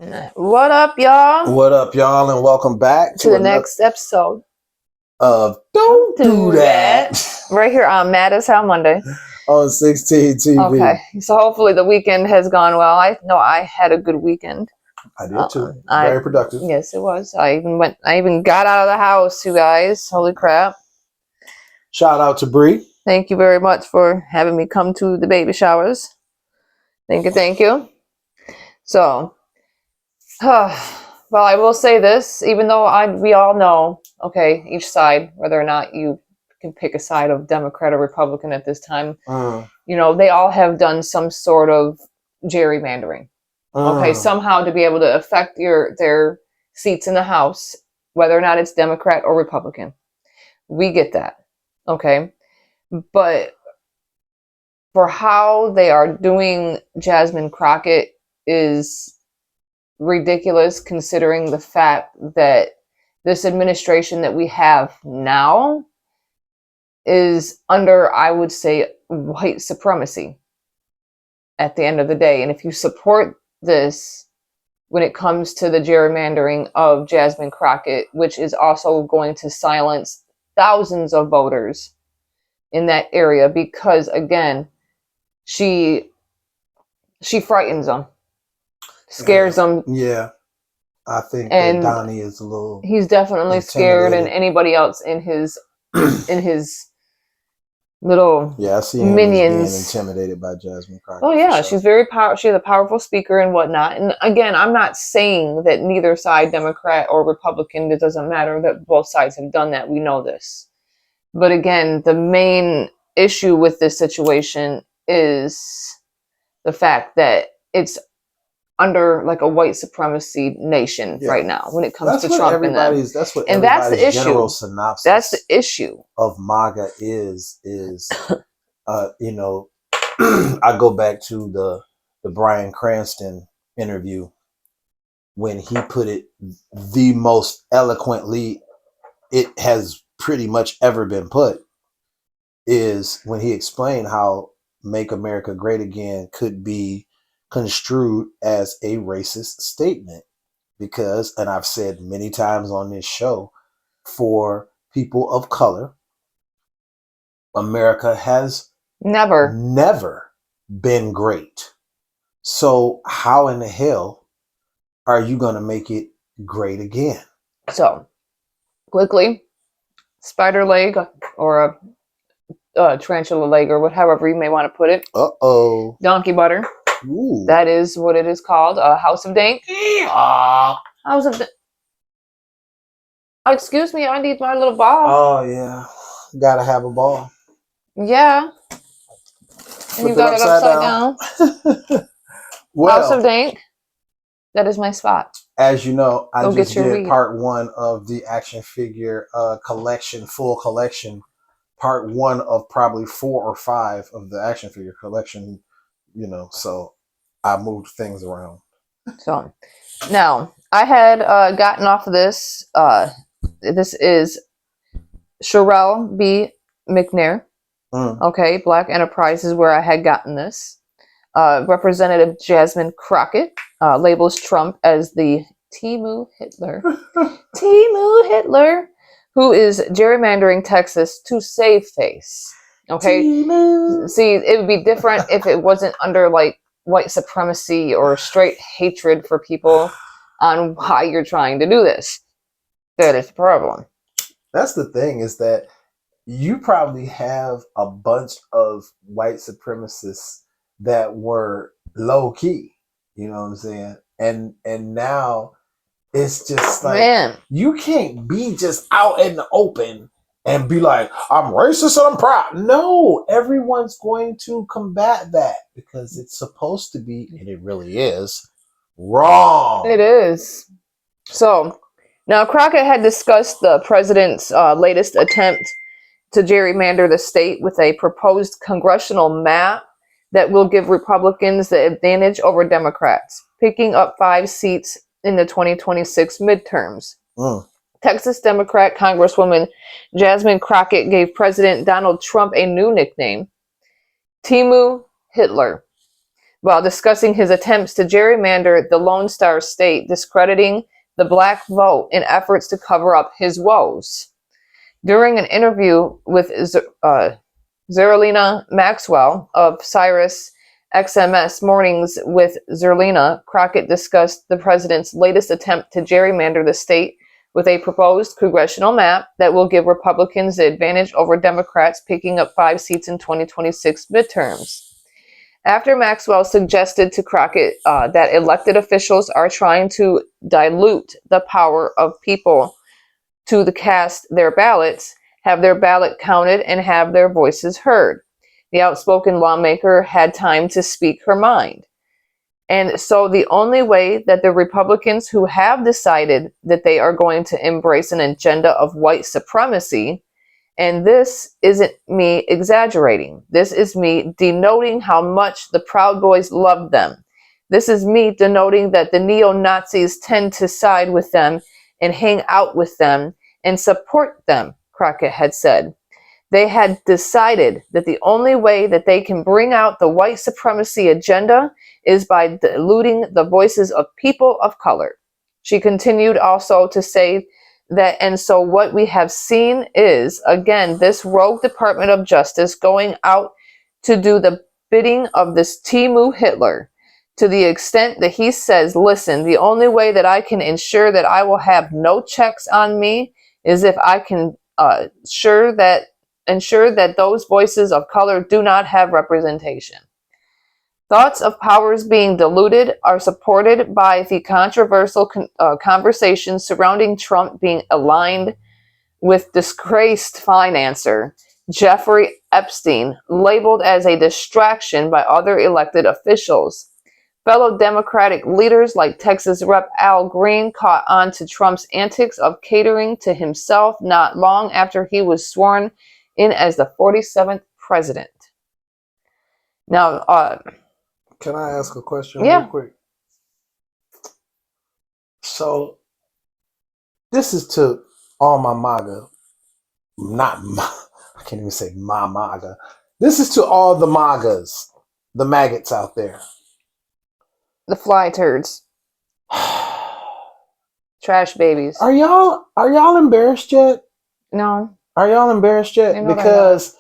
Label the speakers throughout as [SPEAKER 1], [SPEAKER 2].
[SPEAKER 1] What up, y'all?
[SPEAKER 2] What up, y'all, and welcome back
[SPEAKER 1] to the next episode
[SPEAKER 2] of Don't Do That.
[SPEAKER 1] Right here on Mad as Hell Monday
[SPEAKER 2] on 16 TV.
[SPEAKER 1] Okay, so hopefully the weekend has gone well. I know I had a good weekend.
[SPEAKER 2] I did too. Very productive.
[SPEAKER 1] Yes, it was. I even got out of the house, you guys. Holy crap.
[SPEAKER 2] Shout out to Bree.
[SPEAKER 1] Thank you very much for having me come to the baby showers. Thank you. So, well, I will say this, even though we all know, okay, each side, whether or not you can pick a side of Democrat or Republican at this time, you know, they all have done some sort of gerrymandering. Okay, somehow to be able to affect their seats in the House, whether or not it's Democrat or Republican. We get that, okay? But for how they are doing Jasmine Crockett is ridiculous, considering the fact that this administration that we have now is under, I would say, white supremacy at the end of the day. And if you support this when it comes to the gerrymandering of Jasmine Crockett, which is also going to silence thousands of voters in that area, because again, she frightens them, scares them.
[SPEAKER 2] Yeah, I think that Donnie is a little.
[SPEAKER 1] He's definitely scared, and anybody else in his little
[SPEAKER 2] I see him minions being intimidated by Jasmine Crockett.
[SPEAKER 1] Oh yeah, she's very she's a powerful speaker and whatnot. And again, I'm not saying that neither side, Democrat or Republican, it doesn't matter that both sides have done that. We know this. But again, the main issue with this situation is the fact that it's under like a white supremacy nation right now when it comes to Trump and them.
[SPEAKER 2] That's what everybody's
[SPEAKER 1] the issue.
[SPEAKER 2] General synopsis.
[SPEAKER 1] That's the issue
[SPEAKER 2] of MAGA is you know, I go back to the Bryan Cranston interview when he put it the most eloquently it has pretty much ever been put, is when he explained how Make America Great Again could be construed as a racist statement, because, and I've said many times on this show, for people of color, America has never been great. So how in the hell are you going to make it great again?
[SPEAKER 1] So quickly, spider leg or a tarantula leg, or however you may want to put it. Donkey butter.
[SPEAKER 2] Ooh.
[SPEAKER 1] That is what it is called. House of Dank. House of excuse me, I need my little ball.
[SPEAKER 2] Oh yeah, gotta have a ball.
[SPEAKER 1] Yeah. And you got it upside down. Well, House of Dank. That is my spot.
[SPEAKER 2] As you know, I just did part 1 of the action figure collection, full collection. Part 1 of probably 4 or 5 of the action figure collection. You know, so I moved things around. So
[SPEAKER 1] now I had gotten off of this. This is Sherelle B. McNair. Okay, Black Enterprise is where I had gotten this. Representative Jasmine Crockett labels Trump as the Timu Hitler. Timu Hitler, who is gerrymandering Texas to save face. Okay, see, it would be different if it wasn't under like white supremacy or straight hatred for people on why you're trying to do this. That is the problem.
[SPEAKER 2] That's the thing, is that you probably have a bunch of white supremacists that were low key, you know what I'm saying? And now it's just like, you can't be just out in the open and be like, I'm racist and I'm proud. No, everyone's going to combat that because it's supposed to be, and it really is, wrong.
[SPEAKER 1] It is. So now Crockett had discussed the president's latest attempt to gerrymander the state with a proposed congressional map that will give Republicans the advantage over Democrats, picking up 5 seats in the 2026 midterms. Texas Democrat Congresswoman Jasmine Crockett gave President Donald Trump a new nickname, Timu Hitler. while discussing his attempts to gerrymander the Lone Star State, discrediting the black vote in efforts to cover up his woes. During an interview with Zerlina Maxwell of Sirius XMS Mornings with Zerlina, Crockett discussed the president's latest attempt to gerrymander the state with a proposed congressional map that will give Republicans the advantage over Democrats, picking up 5 seats in 2026 midterms. After Maxwell suggested to Crockett that elected officials are trying to dilute the power of people to cast their ballots, have their ballot counted, and have their voices heard, the outspoken lawmaker had time to speak her mind. And so the only way that the Republicans who have decided that they are going to embrace an agenda of white supremacy, and this isn't me exaggerating, this is me denoting how much the Proud Boys love them. This is me denoting that the neo-Nazis tend to side with them and hang out with them and support them, Crockett had said. They had decided that the only way that they can bring out the white supremacy agenda is by diluting the voices of people of color. She continued also to say that, and so what we have seen is, again, this rogue Department of Justice going out to do the bidding of this Timu Hitler, to the extent that he says, listen, the only way that I can ensure that I will have no checks on me is if I can ensure that those voices of color do not have representation. Thoughts of powers being diluted are supported by the controversial conversations surrounding Trump being aligned with disgraced financier Jeffrey Epstein, labeled as a distraction by other elected officials. Fellow Democratic leaders like Texas Rep. Al Green caught on to Trump's antics of catering to himself not long after he was sworn in as the 47th president. Now,
[SPEAKER 2] Can I ask a question
[SPEAKER 1] yeah.
[SPEAKER 2] real quick? So, this is to all my MAGA, I can't even say my MAGA. This is to all the MAGAs, the maggots out there.
[SPEAKER 1] The fly turds. Trash babies.
[SPEAKER 2] Are y'all embarrassed yet?
[SPEAKER 1] No.
[SPEAKER 2] Are y'all embarrassed yet? Because,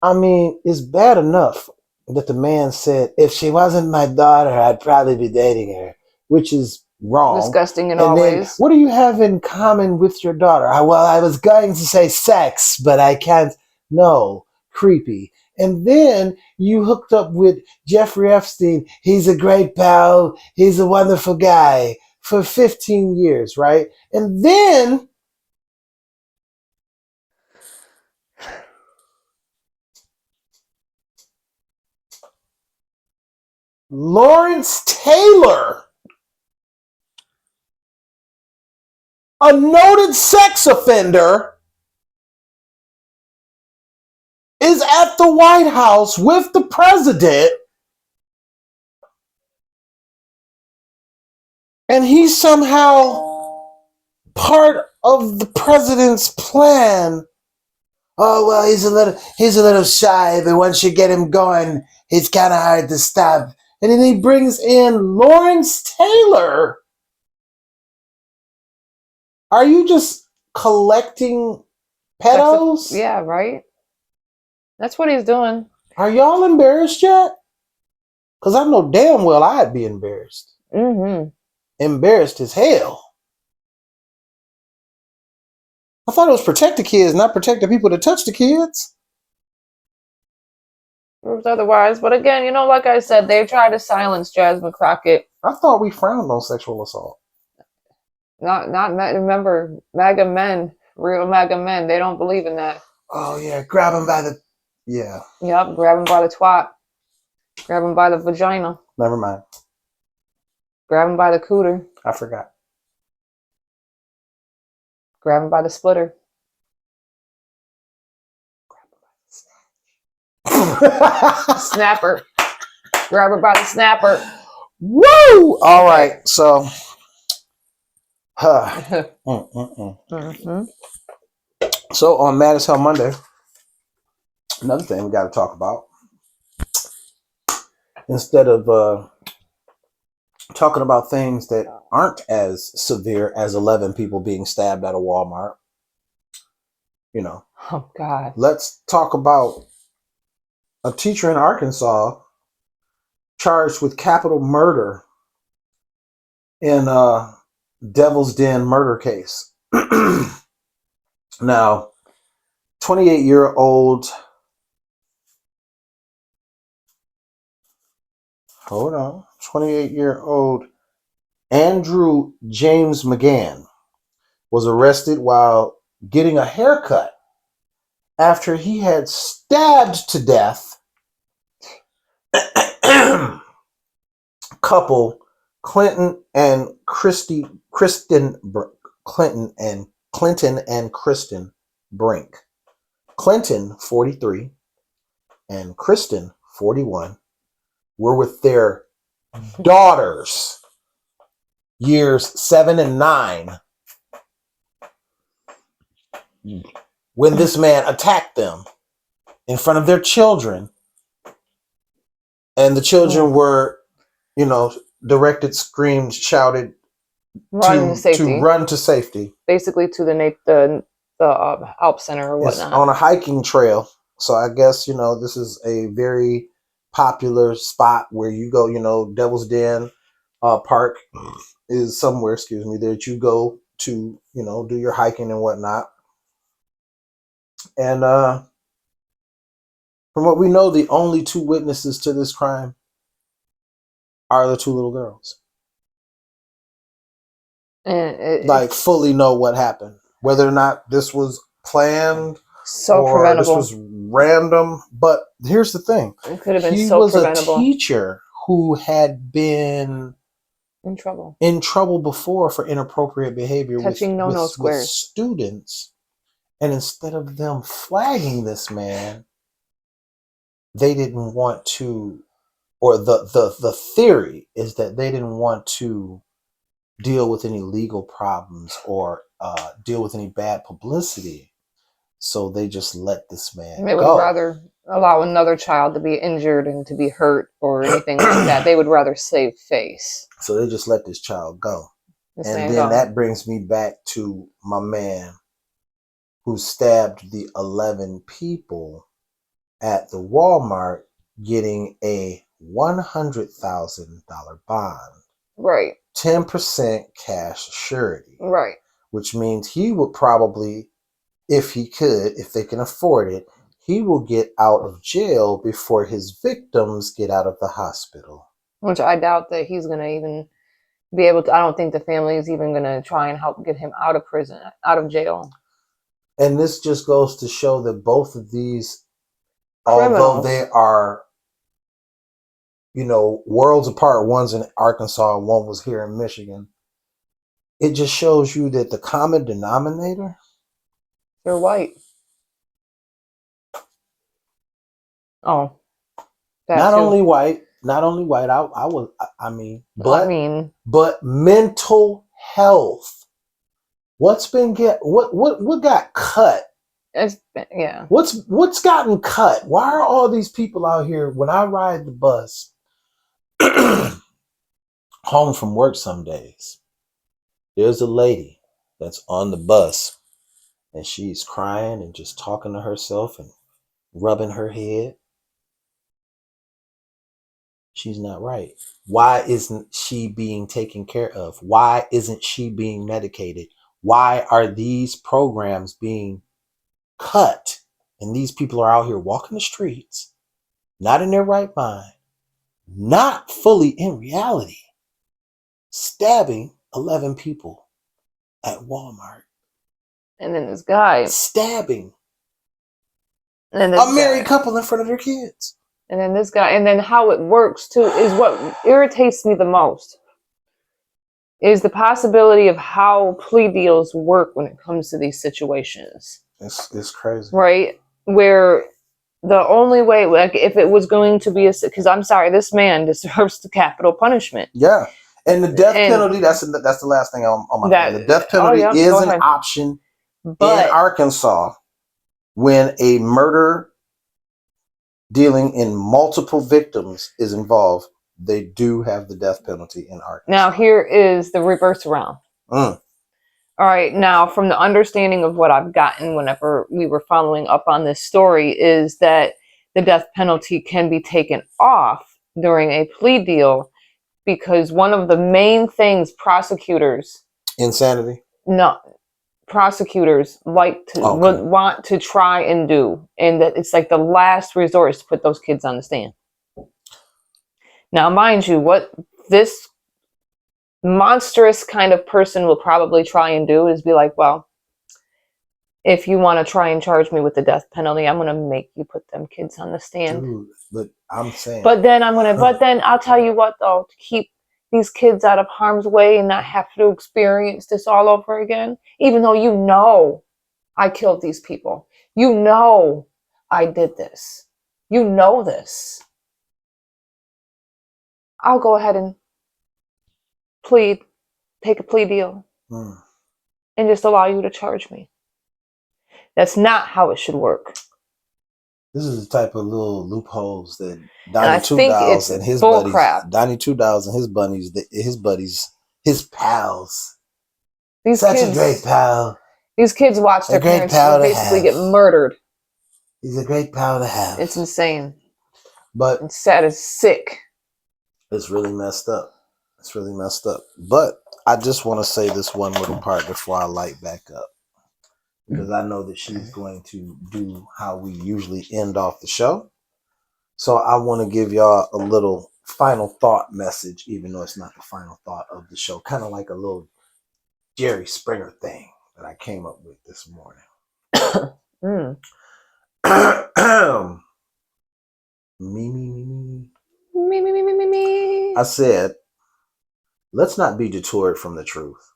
[SPEAKER 2] I mean, it's bad enough that the man said, if she wasn't my daughter, I'd probably be dating her, which is wrong.
[SPEAKER 1] Disgusting in
[SPEAKER 2] and
[SPEAKER 1] all
[SPEAKER 2] then,
[SPEAKER 1] ways.
[SPEAKER 2] What do you have in common with your daughter? Well, I was going to say sex, but I can't. No, creepy. And then you hooked up with Jeffrey Epstein. He's a great pal. He's a wonderful guy for 15 years, right? And then Lawrence Taylor, a noted sex offender, is at the White House with the president, and he's somehow part of the president's plan. Oh, well, he's a little shy, but once you get him going, it's kind of hard to stop. And then he brings in Lawrence Taylor. Are you just collecting pedos?
[SPEAKER 1] Yeah, right? That's what he's doing.
[SPEAKER 2] Are y'all embarrassed yet? Because I know damn well I'd be embarrassed.
[SPEAKER 1] Mm-hmm.
[SPEAKER 2] Embarrassed as hell. I thought it was protect the kids, not protect the people that touch the kids.
[SPEAKER 1] Otherwise, but again, like I said, they tried to silence Jasmine Crockett.
[SPEAKER 2] I thought we frowned on sexual assault.
[SPEAKER 1] Remember, MAGA men, real MAGA men, they don't believe in that.
[SPEAKER 2] Oh, yeah, grab him by the... Yeah.
[SPEAKER 1] Yep, grab him by the twat. Grab him by the vagina.
[SPEAKER 2] Never mind.
[SPEAKER 1] Grab him by the cooter.
[SPEAKER 2] I forgot.
[SPEAKER 1] Grab him by the splitter. Snapper. Grab her by the snapper.
[SPEAKER 2] Woo! All right, so... Mm-hmm. So on Mad as Hell Monday, another thing we got to talk about instead of talking about things that aren't as severe as 11 people being stabbed at a Walmart, you know,
[SPEAKER 1] Oh God.
[SPEAKER 2] let's talk about a teacher in Arkansas charged with capital murder in a Devil's Den murder case. Now, 28-year-old, hold on, 28-year-old Andrew James McGann was arrested while getting a haircut after he had stabbed to death couple Clinton and Clinton and Cristen Brink. Clinton, 43, and Cristen, 41, were with their daughters, years 7 and 9, when this man attacked them in front of their children. And the children were, you know, directed, screamed, shouted to run to safety.
[SPEAKER 1] Basically to the Alp Center or whatnot.
[SPEAKER 2] It's on a hiking trail. So I guess, you know, this is a very popular spot where you go, you know, Devil's Den Park is somewhere, that you go to, you know, do your hiking and whatnot. And from what we know, the only two witnesses to this crime are the two little girls. And fully know what happened. Whether or not this was planned or preventable. This was random. But here's the thing.
[SPEAKER 1] It could have been so preventable.
[SPEAKER 2] He was a teacher who had been
[SPEAKER 1] in
[SPEAKER 2] trouble before for inappropriate behavior
[SPEAKER 1] touching
[SPEAKER 2] with students. And instead of them flagging this man, they didn't want to, or the theory is that they didn't want to deal with any legal problems or deal with any bad publicity. So they just let this man
[SPEAKER 1] They would rather allow another child to be injured and to be hurt or anything like that. They would rather save face.
[SPEAKER 2] So they just let this child go. That brings me back to my man who stabbed the 11 people at the Walmart, getting a $100,000 bond.
[SPEAKER 1] Right.
[SPEAKER 2] 10% cash surety.
[SPEAKER 1] Right.
[SPEAKER 2] Which means he would probably, if they can afford it, he will get out of jail before his victims get out of the hospital.
[SPEAKER 1] Which I doubt that he's going to even be able to. I don't think the family is even going to try and help get him out of prison, out of jail.
[SPEAKER 2] And this just goes to show that both of these, although they are, you know, worlds apart, one's in Arkansas and one was here in Michigan, it just shows you that the common denominator,
[SPEAKER 1] they're white. Oh,
[SPEAKER 2] not only white. But mental health. What's been what got cut? What's gotten cut? Why are all these people out here? When I ride the bus home from work some days, there's a lady that's on the bus and she's crying and just talking to herself and rubbing her head. She's not right. Why isn't she being taken care of? Why isn't she being medicated? Why are these programs being cut? And these people are out here walking the streets, not in their right mind, not fully in reality, stabbing 11 people at Walmart.
[SPEAKER 1] And then this guy
[SPEAKER 2] stabbing a married couple in front of their kids.
[SPEAKER 1] And then this guy, and then how it works too is what irritates me the most. Is the possibility of how plea deals work when it comes to these situations.
[SPEAKER 2] It's crazy.
[SPEAKER 1] Right? Where the only way, like if it was going to be because I'm sorry, this man deserves the capital punishment.
[SPEAKER 2] Yeah. And the death penalty, that's the last thing on my mind. The death penalty is an option in Arkansas when a murder dealing in multiple victims is involved, they do have the death penalty in Arkansas.
[SPEAKER 1] Now, here is the reverse round.
[SPEAKER 2] Mm.
[SPEAKER 1] All right, now, from the understanding of what I've gotten whenever we were following up on this story, is that the death penalty can be taken off during a plea deal because one of the main things prosecutors...
[SPEAKER 2] Insanity?
[SPEAKER 1] No. Prosecutors like to want to try and do, and that it's like the last resort is to put those kids on the stand. Now, mind you, what this monstrous kind of person will probably try and do is be like, well, if you want to try and charge me with the death penalty, I'm going to make you put them kids on the stand.
[SPEAKER 2] Dude, but I'm saying.
[SPEAKER 1] But then I'll tell you what, though, to keep these kids out of harm's way and not have to experience this all over again, even though you know I killed these people. You know I did this. You know this. I'll go ahead and take a plea deal, and just allow you to charge me. That's not how it should work.
[SPEAKER 2] This is the type of little loopholes that
[SPEAKER 1] Donnie Two Dolls and his buddies,
[SPEAKER 2] Donnie Two Dolls and his buddies, his pals.
[SPEAKER 1] These
[SPEAKER 2] Such
[SPEAKER 1] kids,
[SPEAKER 2] a great pal.
[SPEAKER 1] These kids watch their parents basically get murdered.
[SPEAKER 2] He's a great pal to have.
[SPEAKER 1] It's insane.
[SPEAKER 2] But
[SPEAKER 1] it's sad. It's sick.
[SPEAKER 2] It's really messed up. It's really messed up. But I just want to say this one little part before I light back up, because I know that she's going to do how we usually end off the show. So I want to give y'all a little final thought message, even though it's not the final thought of the show. Kind of like a little Jerry Springer thing that I came up with this morning. Me. I said, let's not be detoured from the truth.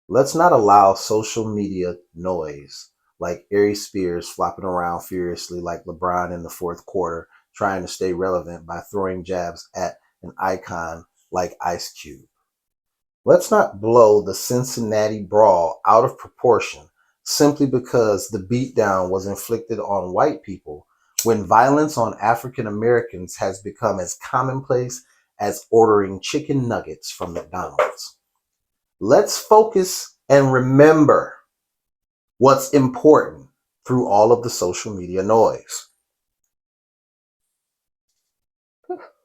[SPEAKER 2] Let's not allow social media noise like Ari Spears flopping around furiously like LeBron in the fourth quarter, trying to stay relevant by throwing jabs at an icon like Ice Cube. Let's not blow the Cincinnati brawl out of proportion simply because the beatdown was inflicted on white people when violence on African Americans has become as commonplace as ordering chicken nuggets from McDonald's. Let's focus and remember what's important through all of the social media noise.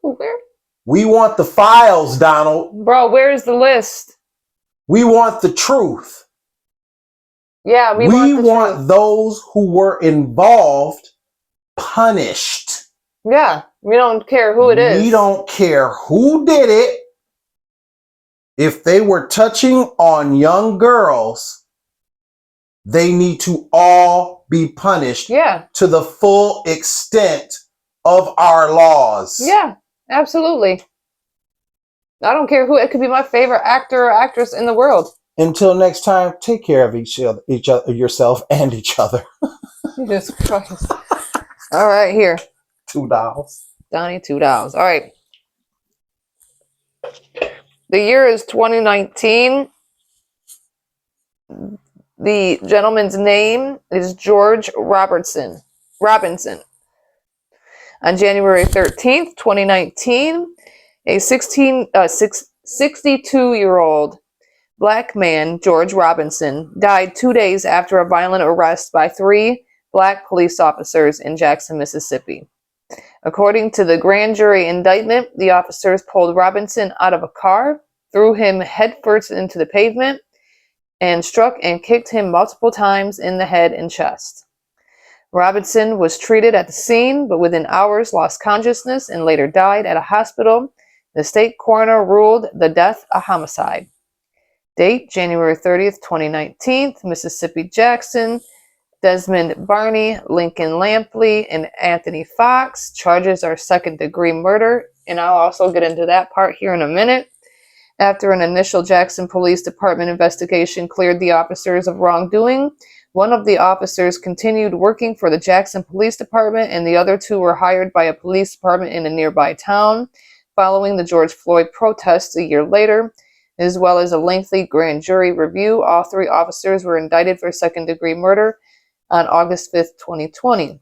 [SPEAKER 1] Where?
[SPEAKER 2] We want the files, Donald.
[SPEAKER 1] Bro, where's the list?
[SPEAKER 2] We want the truth.
[SPEAKER 1] Yeah, we want
[SPEAKER 2] truth. Those who were involved punished.
[SPEAKER 1] Yeah, we don't care who it is.
[SPEAKER 2] We don't care who did it. If they were touching on young girls, they need to all be punished to the full extent of our laws.
[SPEAKER 1] Yeah, absolutely. I don't care who. It could be my favorite actor or actress in the world.
[SPEAKER 2] Until next time, take care of each other, yourself and each other.
[SPEAKER 1] Jesus Christ. All right, here.
[SPEAKER 2] Two Dolls.
[SPEAKER 1] Donnie Two Dolls. All right. The year is 2019. The gentleman's name is George Robinson. On January 13th, 2019, a 62-year-old black man, George Robinson, died 2 days after a violent arrest by 3 black police officers in Jackson, Mississippi. According to the grand jury indictment, the officers pulled Robinson out of a car, threw him headfirst into the pavement, and struck and kicked him multiple times in the head and chest. Robinson was treated at the scene, but within hours lost consciousness and later died at a hospital. The state coroner ruled the death a homicide. Date, January 30th, 2019, Mississippi Jackson, Desmond Barney, Lincoln Lampley, and Anthony Fox. Charges are second-degree murder, and I'll also get into that part here in a minute. After an initial Jackson Police Department investigation cleared the officers of wrongdoing, one of the officers continued working for the Jackson Police Department, and the other 2 were hired by a police department in a nearby town. Following the George Floyd protests a year later, as well as a lengthy grand jury review, all 3 officers were indicted for second-degree murder on August 5th, 2020.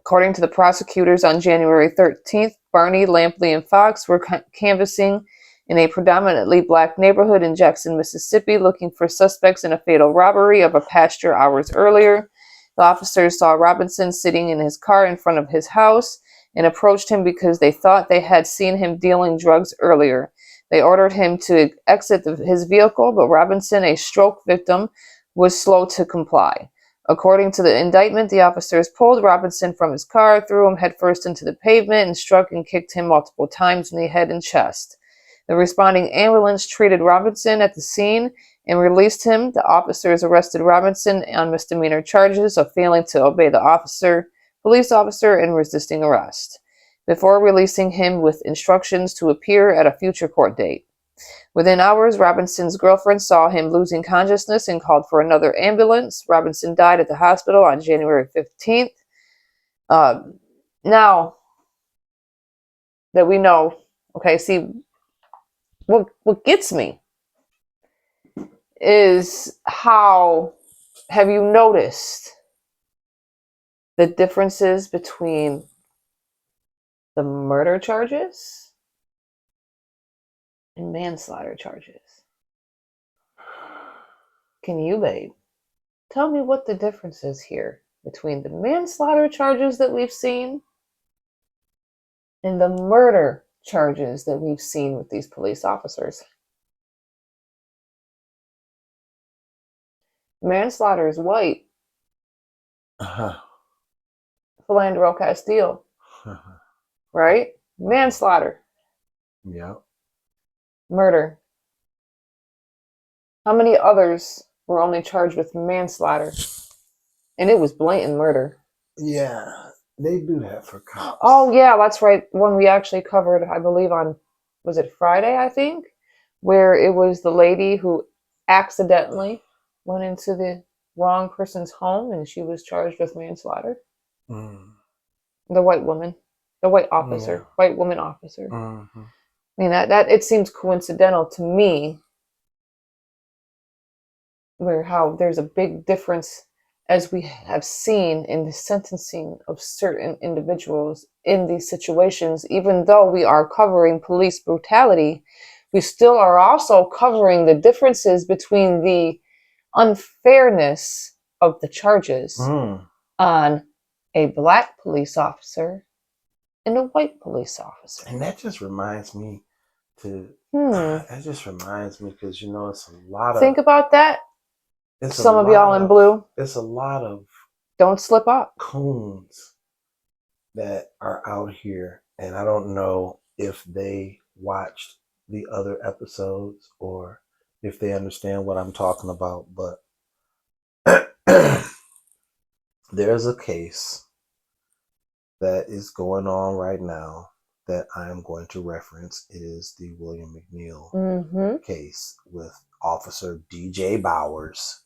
[SPEAKER 1] According to the prosecutors, on January 13th, Barney, Lampley, and Fox were canvassing in a predominantly black neighborhood in Jackson, Mississippi, looking for suspects in a fatal robbery of a pasture hours earlier. The officers saw Robinson sitting in his car in front of his house and approached him because they thought they had seen him dealing drugs earlier. They ordered him to exit his vehicle, but Robinson, a stroke victim, was slow to comply. According to the indictment, the officers pulled Robinson from his car, threw him headfirst into the pavement, and struck and kicked him multiple times in the head and chest. The responding ambulance treated Robinson at the scene and released him. The officers arrested Robinson on misdemeanor charges of failing to obey the police officer, and resisting arrest, before releasing him with instructions to appear at a future court date. Within hours, Robinson's girlfriend saw him losing consciousness and called for another ambulance. Robinson died at the hospital on January 15th. Now that we know, okay, see, what gets me is how, have you noticed the differences between the murder charges and manslaughter charges? Can you, babe, tell me what the difference is here between the manslaughter charges that we've seen and the murder charges that we've seen with these police officers? Manslaughter is white. Philandro Castile. Right? Manslaughter.
[SPEAKER 2] Yeah.
[SPEAKER 1] Murder. How many others were only charged with manslaughter? And it was blatant murder.
[SPEAKER 2] Yeah, they do that for cops.
[SPEAKER 1] Oh, yeah, that's right. One we actually covered, I believe, on, was it Friday, I think? Where it was the lady who accidentally went into the wrong person's home and she was charged with manslaughter. The white woman, the white officer, white woman officer. I mean, that it seems coincidental to me, where how there's a big difference, as we have seen in the sentencing of certain individuals in these situations. Even though we are covering police brutality, we still are also covering the differences between the unfairness of the charges on a black police officer and a white police officer.
[SPEAKER 2] And that just reminds me that just reminds me, because, you know, it's a lot of...
[SPEAKER 1] Think about that. Some of y'all in blue.
[SPEAKER 2] It's a lot of...
[SPEAKER 1] Don't slip up.
[SPEAKER 2] Coons that are out here, and I don't know if they watched the other episodes or if they understand what I'm talking about, but there's a case that is going on right now that I am going to reference. It is the William McNeil case with Officer DJ Bowers,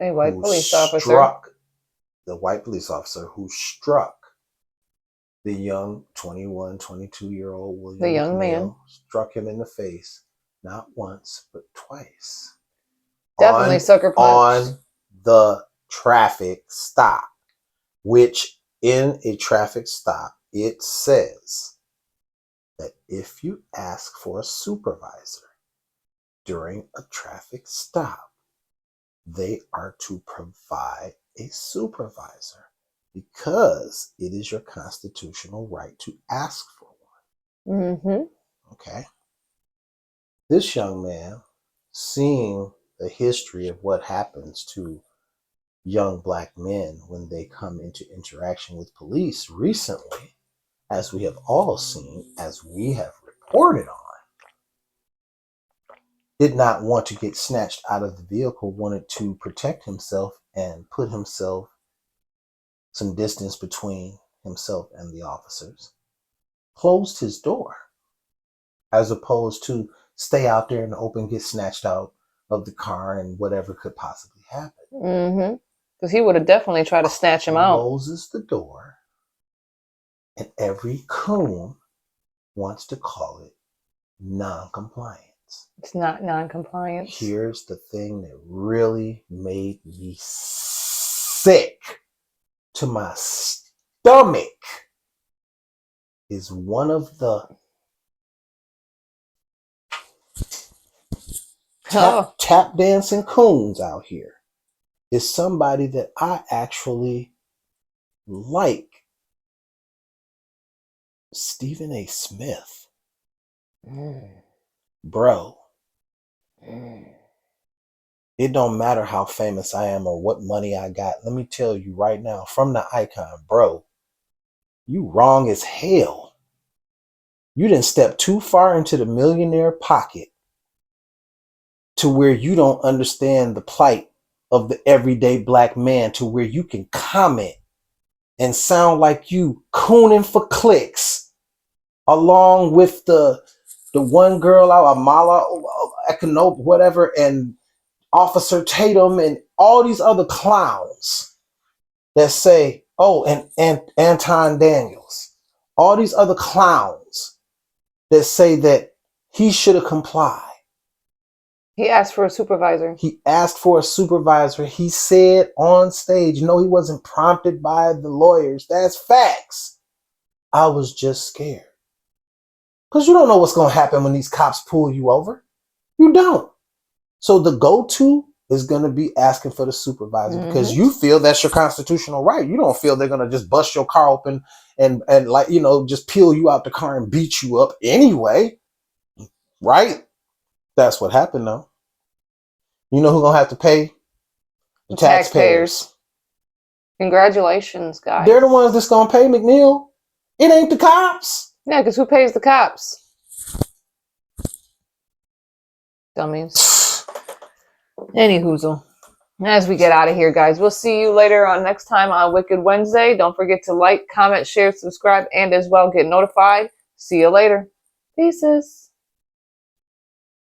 [SPEAKER 1] a white police officer.
[SPEAKER 2] The white police officer who struck the young 21, 22-year-old William
[SPEAKER 1] the young
[SPEAKER 2] McNeil,
[SPEAKER 1] man.
[SPEAKER 2] Struck him in the face, not once, but twice.
[SPEAKER 1] Definitely sucker punch.
[SPEAKER 2] On the traffic stop, which in a traffic stop, it says that if you ask for a supervisor during a traffic stop, they are to provide a supervisor, because it is your constitutional right to ask for one. Okay. This young man, seeing the history of what happens to young black men when they come into interaction with police recently, as we have all seen, as we have reported on, did not want to get snatched out of the vehicle, wanted to protect himself and put himself some distance between himself and the officers, closed his door, as opposed to stay out there in the open, get snatched out of the car, and whatever could possibly happen.
[SPEAKER 1] Because he would have definitely tried to snatch him out.
[SPEAKER 2] Closes the door, and every coon wants to call it non-compliance.
[SPEAKER 1] It's not non-compliance.
[SPEAKER 2] Here's the thing that really made me sick to my stomach is one of the tap dancing coons out here. Is somebody that I actually like. Stephen A. Smith. Bro. It don't matter how famous I am or what money I got. Let me tell you right now, from the icon, bro, you wrong as hell. You didn't step too far into the millionaire pocket to where you don't understand the plight of the everyday black man, to where you can comment and sound like you cooning for clicks, along with the one girl out, Amala Econope, whatever, and Officer Tatum, and all these other clowns that say, oh, and Anton Daniels, all these other clowns that say that he should have complied.
[SPEAKER 1] He asked for a supervisor.
[SPEAKER 2] He asked for a supervisor. He said on stage, no, he wasn't prompted by the lawyers. That's facts. I was just scared. Because you don't know what's going to happen when these cops pull you over. You don't. So the go-to is going to be asking for the supervisor, because you feel that's your constitutional right. You don't feel they're going to just bust your car open and like, you know, just peel you out the car and beat you up anyway. Right? That's what happened, though. You know who's going to have to pay? The taxpayers.
[SPEAKER 1] Congratulations, guys.
[SPEAKER 2] They're the ones that's going to pay, McNeil. It ain't the cops.
[SPEAKER 1] Yeah, because who pays the cops? Dummies. Any hoozle. As we get out of here, guys, we'll see you later on next time on Wicked Wednesday. Don't forget to like, comment, share, subscribe, and as well get notified. See you later. Peaces.